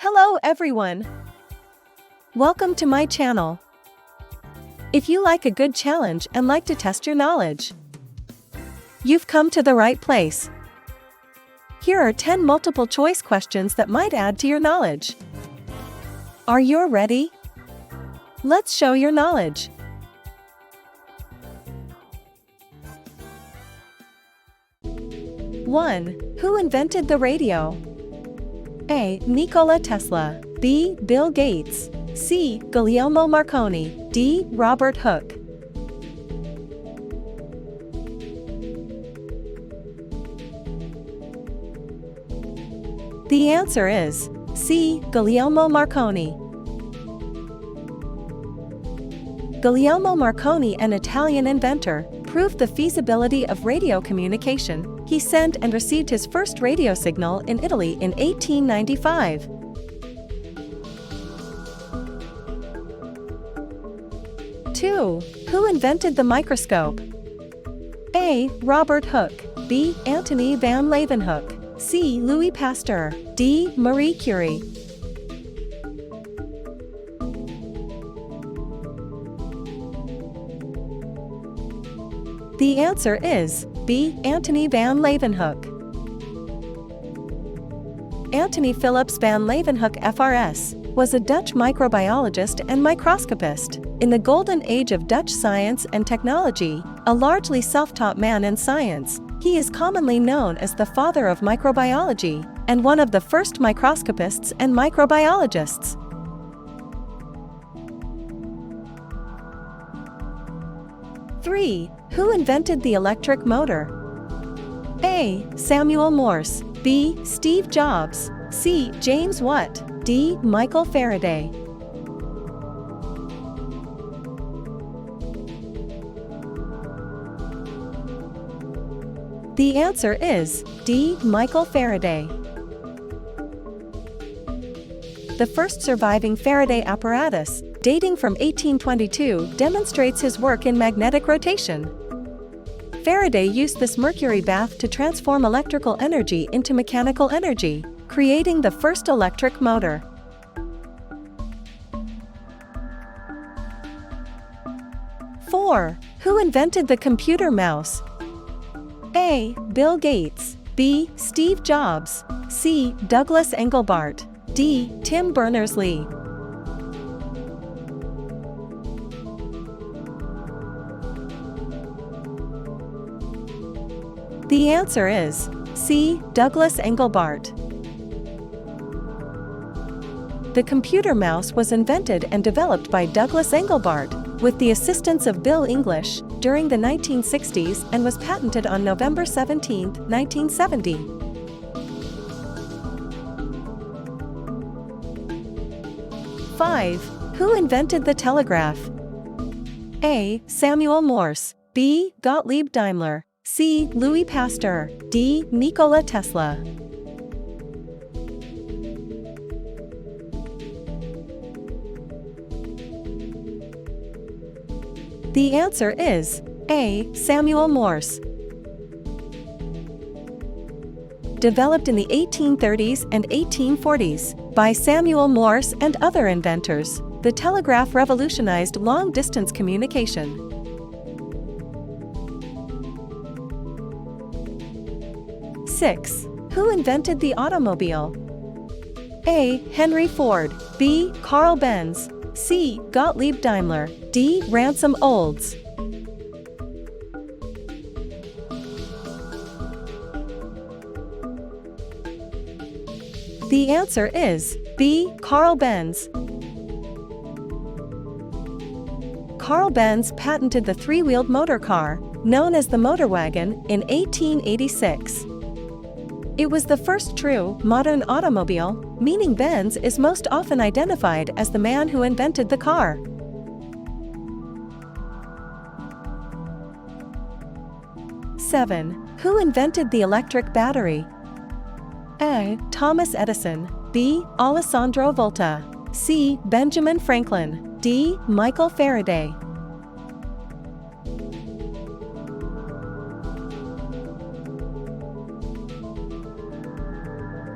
Hello everyone! Welcome to my channel. If you like a good challenge and like to test your knowledge, you've come to the right place. Here are 10 multiple choice questions that might add to your knowledge. Are you ready? Let's show your knowledge. One. Who invented the radio? A. Nikola Tesla. B. Bill Gates. C. Guglielmo Marconi. D. Robert Hooke. The answer is C. Guglielmo Marconi. Guglielmo Marconi, an Italian inventor, proved the feasibility of radio communication. He sent and received his first radio signal in Italy in 1895. Two. Who invented the microscope? A. Robert Hooke. B. Antony van Leeuwenhoek. C. Louis Pasteur. D. Marie Curie. The answer is B. Antony van Leeuwenhoek. Antony Philips van Leeuwenhoek FRS was a Dutch microbiologist and microscopist. In the golden age of Dutch science and technology, a largely self-taught man in science, he is commonly known as the father of microbiology and one of the first microscopists and microbiologists. Three. Who invented the electric motor? A. Samuel Morse. B. Steve Jobs. C. James Watt. D. Michael Faraday. The answer is D. Michael Faraday. The first surviving Faraday apparatus, dating from 1822, demonstrates his work in magnetic rotation. Faraday used this mercury bath to transform electrical energy into mechanical energy, creating the first electric motor. Four. Who invented the computer mouse? A. Bill Gates. B. Steve Jobs. C. Douglas Engelbart. D. Tim Berners-Lee. The answer is C. Douglas Engelbart. The computer mouse was invented and developed by Douglas Engelbart, with the assistance of Bill English, during the 1960s and was patented on November 17, 1970. Five. Who invented the telegraph? A. Samuel Morse. B. Gottlieb Daimler. C. Louis Pasteur. D. Nikola Tesla. The answer is A. Samuel Morse. Developed in the 1830s and 1840s by Samuel Morse and other inventors, the telegraph revolutionized long-distance communication. 6. Who invented the automobile? A. Henry Ford. B. Carl Benz. C. Gottlieb Daimler. D. Ransom Olds. The answer is B. Carl Benz. Carl Benz patented the three-wheeled motor car, known as the motor wagon, in 1886. It was the first true, modern automobile, meaning Benz is most often identified as the man who invented the car. 7. Who invented the electric battery? A. Thomas Edison. B. Alessandro Volta. C. Benjamin Franklin. D. Michael Faraday.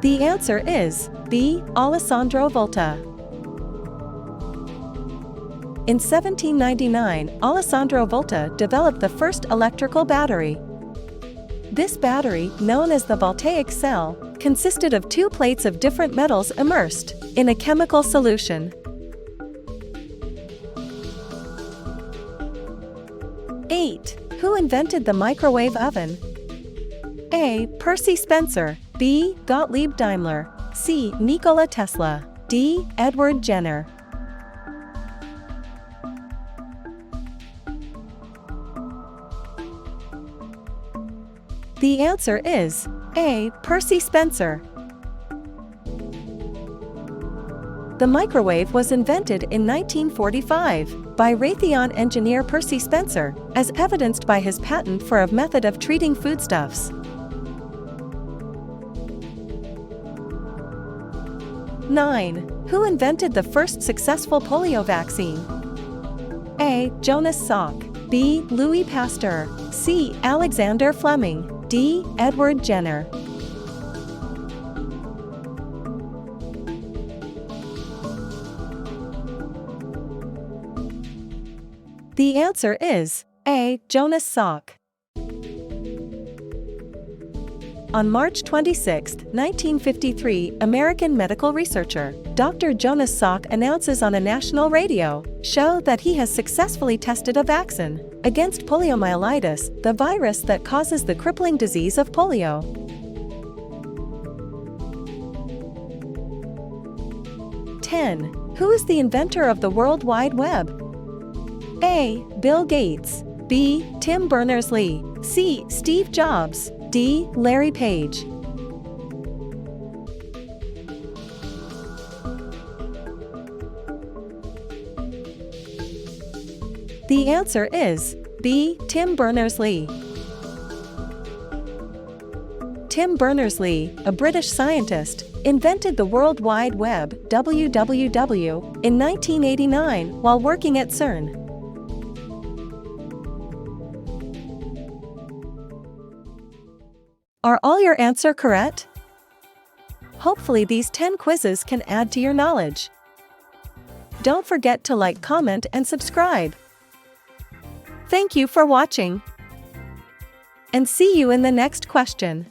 The answer is B. Alessandro Volta. In 1799, Alessandro Volta developed the first electrical battery. This battery, known as the voltaic cell, consisted of two plates of different metals immersed in a chemical solution. 8. Who invented the microwave oven? A. Percy Spencer, B. Gottlieb Daimler, C. Nikola Tesla, D. Edward Jenner. The answer is A. Percy Spencer. The microwave was invented in 1945 by Raytheon engineer Percy Spencer, as evidenced by his patent for a method of treating foodstuffs. 9. Who invented the first successful polio vaccine? A. Jonas Salk, B. Louis Pasteur, C. Alexander Fleming, D. Edward Jenner. The answer is A. Jonas Salk. On March 26, 1953, American medical researcher Dr. Jonas Salk announces on a national radio show that he has successfully tested a vaccine against poliomyelitis, the virus that causes the crippling disease of polio. 10. Who is the inventor of the World Wide Web? A. Bill Gates, B. Tim Berners-Lee, C. Steve Jobs, D. Larry Page. The answer is B. Tim Berners-Lee. Tim Berners-Lee, a British scientist, invented the World Wide Web (WWW) in 1989 while working at CERN. Are all your answers correct? Hopefully these 10 quizzes can add to your knowledge. Don't forget to like, comment, and subscribe. Thank you for watching. And see you in the next question.